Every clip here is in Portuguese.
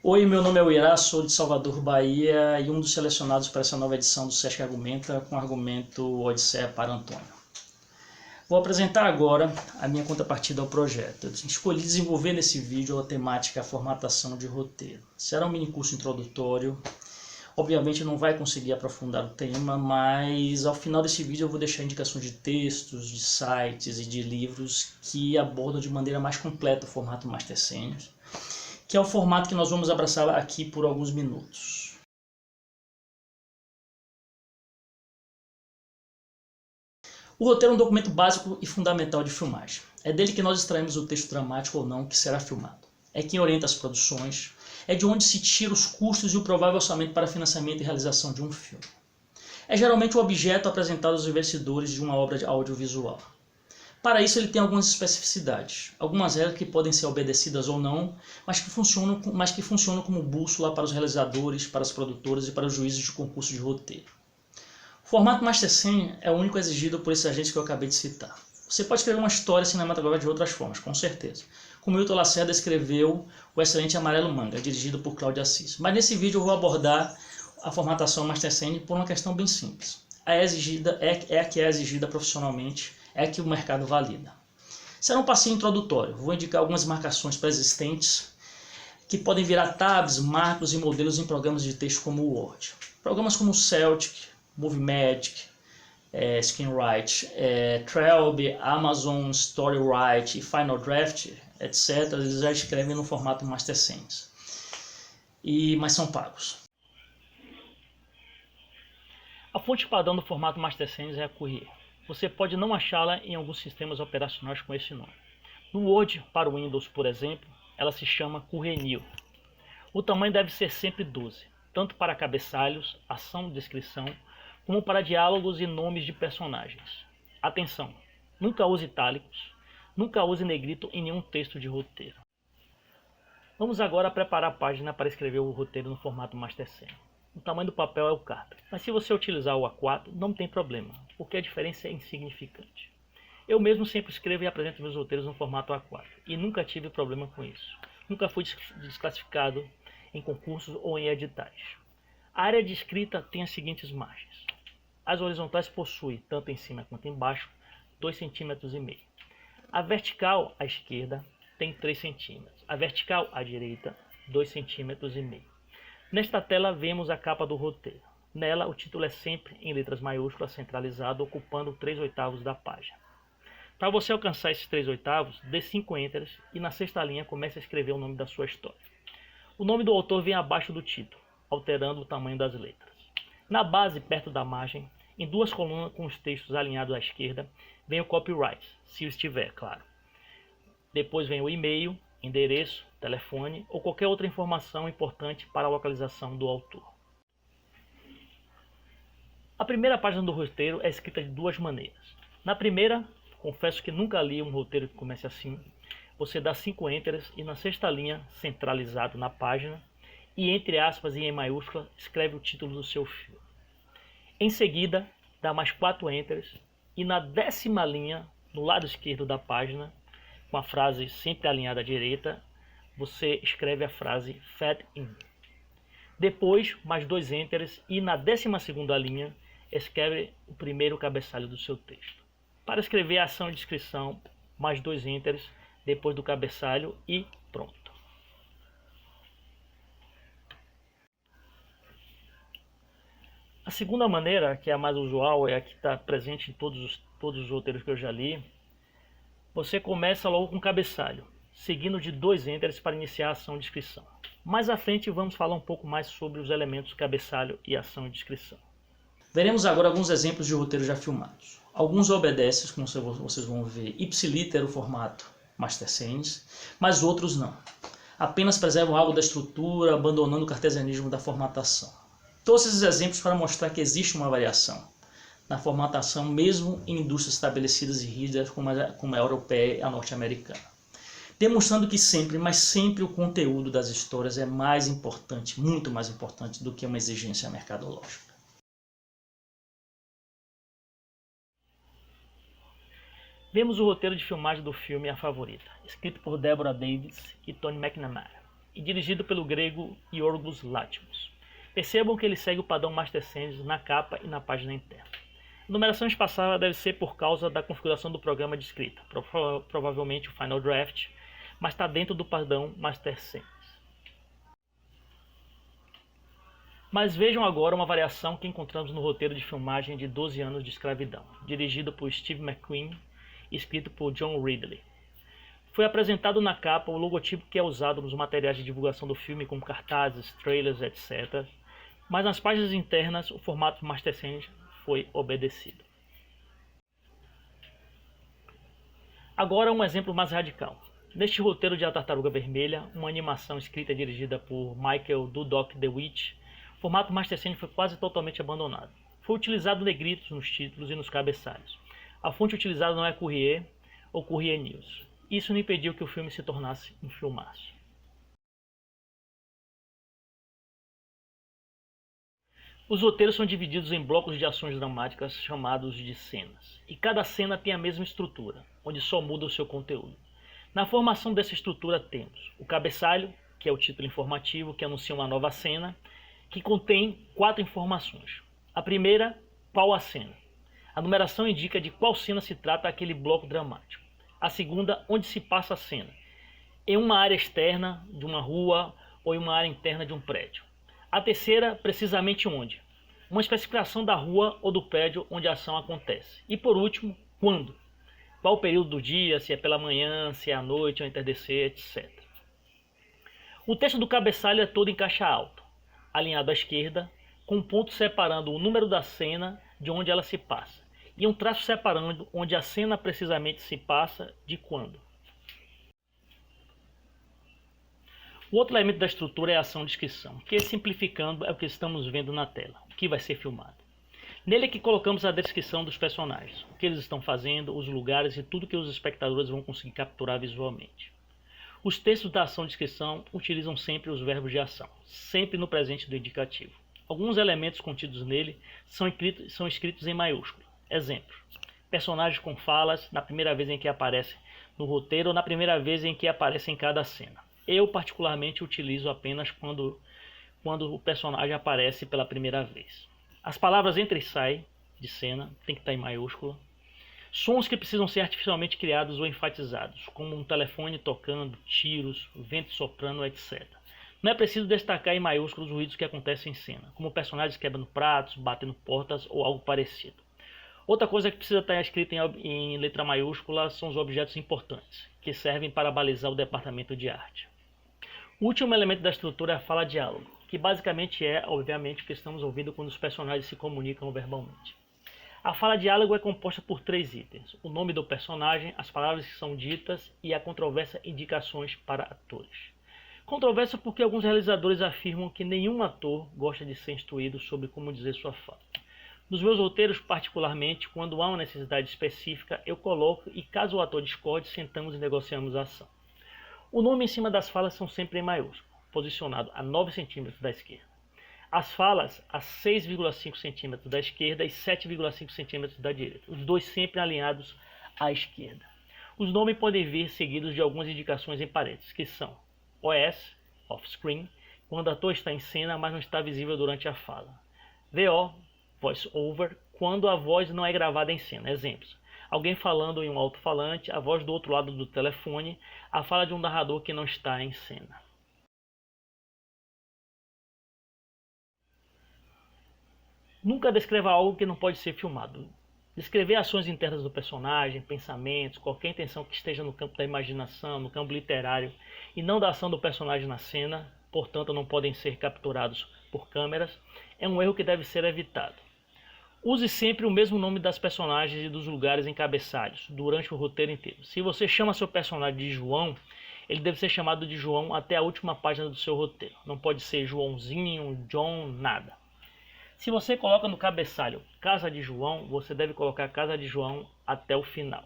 Oi, meu nome é Uirá, sou de Salvador, Bahia e um dos selecionados para essa nova edição do Sesc Argumenta com o argumento Odisseia para Antônio. Vou apresentar agora a minha contrapartida ao projeto. Eu escolhi desenvolver nesse vídeo a temática formatação de roteiro. Será um mini curso introdutório. Obviamente não vai conseguir aprofundar o tema, mas ao final desse vídeo eu vou deixar indicações de textos, de sites e de livros que abordam de maneira mais completa o formato Master Senior, que é o formato que nós vamos abraçar aqui por alguns minutos. O roteiro é um documento básico e fundamental de filmagem. É dele que nós extraímos o texto dramático ou não que será filmado. É quem orienta as produções, é de onde se tira os custos e o provável orçamento para financiamento e realização de um filme. É geralmente o objeto apresentado aos investidores de uma obra audiovisual. Para isso ele tem algumas especificidades, algumas regras que podem ser obedecidas ou não, mas que funcionam como bússola para os realizadores, para as produtoras e para os juízes de concurso de roteiro. O formato Master Scene é o único exigido por esses agentes que eu acabei de citar. Você pode escrever uma história cinematográfica de outras formas, com certeza. Como Milton Lacerda escreveu o excelente Amarelo Manga, dirigido por Cláudio Assis. Mas nesse vídeo eu vou abordar a formatação Master Scene por uma questão bem simples. A que é exigida profissionalmente, é a que o mercado valida. Será um passeio introdutório. Vou indicar algumas marcações pré-existentes que podem virar tabs, marcos e modelos em programas de texto como o Word. Programas como o Celtic, Moviemagic, Screenwrite, Trelbe, Amazon Storywrite e Final Draft, etc. Eles já escrevem no formato Master Scenes, mas são pagos. A fonte padrão do formato Master Scenes é a Courier. Você pode não achá-la em alguns sistemas operacionais com esse nome. No Word, para o Windows, por exemplo, ela se chama Courier New. O tamanho deve ser sempre 12, tanto para cabeçalhos, ação e descrição, como para diálogos e nomes de personagens. Atenção, nunca use itálicos, nunca use negrito em nenhum texto de roteiro. Vamos agora preparar a página para escrever o roteiro no formato Master Scene. O tamanho do papel é o carta, mas se você utilizar o A4 não tem problema, porque a diferença é insignificante. Eu mesmo sempre escrevo e apresento meus roteiros no formato A4 e nunca tive problema com isso. Nunca fui desclassificado em concursos ou em editais. A área de escrita tem as seguintes margens. As horizontais possuem, tanto em cima quanto embaixo, 2,5 cm. A vertical à esquerda tem 3 cm. A vertical à direita, 2,5 cm. Nesta tela vemos a capa do roteiro. Nela o título é sempre em letras maiúsculas centralizado, ocupando 3/8 da página. Para você alcançar esses 3/8, dê 5 enters e na sexta linha comece a escrever o nome da sua história. O nome do autor vem abaixo do título, alterando o tamanho das letras. Na base, perto da margem, em 2 colunas com os textos alinhados à esquerda, vem o copyright, se estiver, claro. Depois vem o e-mail, endereço, telefone ou qualquer outra informação importante para a localização do autor. A primeira página do roteiro é escrita de 2 maneiras. Na primeira, confesso que nunca li um roteiro que comece assim, você dá 5 enters e na sexta linha, centralizado na página, e entre aspas e em maiúscula, escreve o título do seu filme. Em seguida, dá mais 4 enters e na 10ª linha, no lado esquerdo da página, com a frase sempre alinhada à direita, você escreve a frase Fed In. Depois, mais 2 enters e na 12ª linha, escreve o primeiro cabeçalho do seu texto. Para escrever a ação e descrição, mais 2 enters depois do cabeçalho e pronto. A segunda maneira, que é a mais usual, é a que está presente em todos os roteiros que eu já li. Você começa logo com o cabeçalho, seguindo de 2 enters para iniciar a ação e descrição. Mais à frente vamos falar um pouco mais sobre os elementos cabeçalho e ação e descrição. Veremos agora alguns exemplos de roteiros já filmados. Alguns obedecem, como vocês vão ver, ipsiliter o formato Master Scenes, mas outros não. Apenas preservam algo da estrutura, abandonando o cartesianismo da formatação. Todos esses exemplos para mostrar que existe uma variação na formatação, mesmo em indústrias estabelecidas e rígidas como a europeia e a norte-americana. Demonstrando que sempre, mas sempre o conteúdo das histórias é mais importante, muito mais importante do que uma exigência mercadológica. Vemos o roteiro de filmagem do filme A Favorita, escrito por Deborah Davis e Tony McNamara. e dirigido pelo grego Yorgos Lanthimos. Percebam que ele segue o padrão Master Scenes na capa e na página interna. A numeração espaçada deve ser por causa da configuração do programa de escrita, provavelmente o Final Draft, mas está dentro do padrão Master Scenes. Mas vejam agora uma variação que encontramos no roteiro de filmagem de 12 anos de escravidão, dirigido por Steve McQueen e escrito por John Ridley. Foi apresentado na capa o logotipo que é usado nos materiais de divulgação do filme, como cartazes, trailers, etc. Mas nas páginas internas o formato Master Scenes foi obedecido. Agora um exemplo mais radical. Neste roteiro de A Tartaruga Vermelha, uma animação escrita e dirigida por Michael Dudok DeWitt, o formato Master Scenes foi quase totalmente abandonado. Foi utilizado negritos nos títulos e nos cabeçalhos. A fonte utilizada não é Courier ou Courier News. Isso não impediu que o filme se tornasse um filmaço. Os roteiros são divididos em blocos de ações dramáticas chamados de cenas. E cada cena tem a mesma estrutura, onde só muda o seu conteúdo. Na formação dessa estrutura temos o cabeçalho, que é o título informativo que anuncia uma nova cena, que contém 4 informações. A primeira, qual a cena. A numeração indica de qual cena se trata aquele bloco dramático. A segunda, onde se passa a cena. Em uma área externa de uma rua ou em uma área interna de um prédio. A terceira, precisamente onde. Uma especificação da rua ou do prédio onde a ação acontece. E por último, quando. Qual o período do dia, se é pela manhã, se é à noite, ao entardecer, etc. O texto do cabeçalho é todo em caixa alta, alinhado à esquerda, com um ponto separando o número da cena de onde ela se passa, e um traço separando onde a cena precisamente se passa de quando. O outro elemento da estrutura é a ação-descrição, que simplificando é o que estamos vendo na tela, o que vai ser filmado. Nele é que colocamos a descrição dos personagens, o que eles estão fazendo, os lugares e tudo que os espectadores vão conseguir capturar visualmente. Os textos da ação-descrição utilizam sempre os verbos de ação, sempre no presente do indicativo. Alguns elementos contidos nele são escritos em maiúsculo. Exemplo: personagens com falas na primeira vez em que aparecem no roteiro ou na primeira vez em que aparecem em cada cena. Eu particularmente utilizo apenas quando o personagem aparece pela primeira vez. As palavras entra e sai de cena tem que estar em maiúsculo. Sons que precisam ser artificialmente criados ou enfatizados, como um telefone tocando, tiros, vento soprando, etc. Não é preciso destacar em maiúsculos os ruídos que acontecem em cena, como personagens quebrando pratos, batendo portas ou algo parecido. Outra coisa que precisa estar escrita em letra maiúscula são os objetos importantes, que servem para balizar o departamento de arte. O último elemento da estrutura é a fala-diálogo, que basicamente é, obviamente, o que estamos ouvindo quando os personagens se comunicam verbalmente. A fala-diálogo é composta por 3 itens: o nome do personagem, as palavras que são ditas e a controvérsia indicações para atores. Controvérsia porque alguns realizadores afirmam que nenhum ator gosta de ser instruído sobre como dizer sua fala. Nos meus roteiros, particularmente, quando há uma necessidade específica, eu coloco e caso o ator discorde, sentamos e negociamos a ação. O nome em cima das falas são sempre em maiúsculo, posicionado a 9 cm da esquerda. As falas a 6,5 cm da esquerda e 7,5 cm da direita, os dois sempre alinhados à esquerda. Os nomes podem vir seguidos de algumas indicações em parênteses, que são OS, off-screen, quando o ator está em cena, mas não está visível durante a fala. VO, voice-over, quando a voz não é gravada em cena. Exemplos: alguém falando em um alto-falante, a voz do outro lado do telefone, a fala de um narrador que não está em cena. Nunca descreva algo que não pode ser filmado. Descrever ações internas do personagem, pensamentos, qualquer intenção que esteja no campo da imaginação, no campo literário, e não da ação do personagem na cena, portanto não podem ser capturados por câmeras, é um erro que deve ser evitado. Use sempre o mesmo nome das personagens e dos lugares em cabeçalhos, durante o roteiro inteiro. Se você chama seu personagem de João, ele deve ser chamado de João até a última página do seu roteiro. Não pode ser Joãozinho, John, nada. Se você coloca no cabeçalho Casa de João, você deve colocar Casa de João até o final.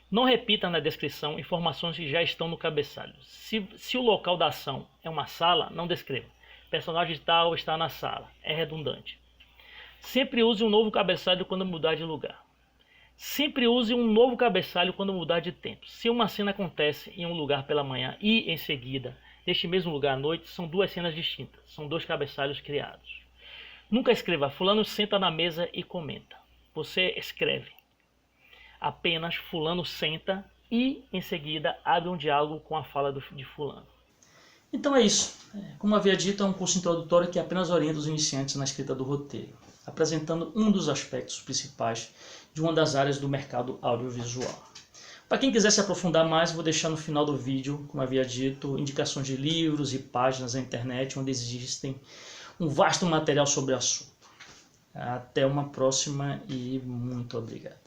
Não repita na descrição informações que já estão no cabeçalho. Se o local da ação é uma sala, não descreva. Personagem tal está na sala. É redundante. Sempre use um novo cabeçalho quando mudar de lugar. Sempre use um novo cabeçalho quando mudar de tempo. Se uma cena acontece em um lugar pela manhã e em seguida, neste mesmo lugar à noite, são duas cenas distintas. São dois cabeçalhos criados. Nunca escreva fulano senta na mesa e comenta. Você escreve apenas fulano senta e em seguida abre um diálogo com a fala de fulano. Então é isso. Como havia dito, é um curso introdutório que apenas orienta os iniciantes na escrita do roteiro, apresentando um dos aspectos principais de uma das áreas do mercado audiovisual. Para quem quiser se aprofundar mais, vou deixar no final do vídeo, como havia dito, indicações de livros e páginas na internet onde existem um vasto material sobre o assunto. Até uma próxima e muito obrigado.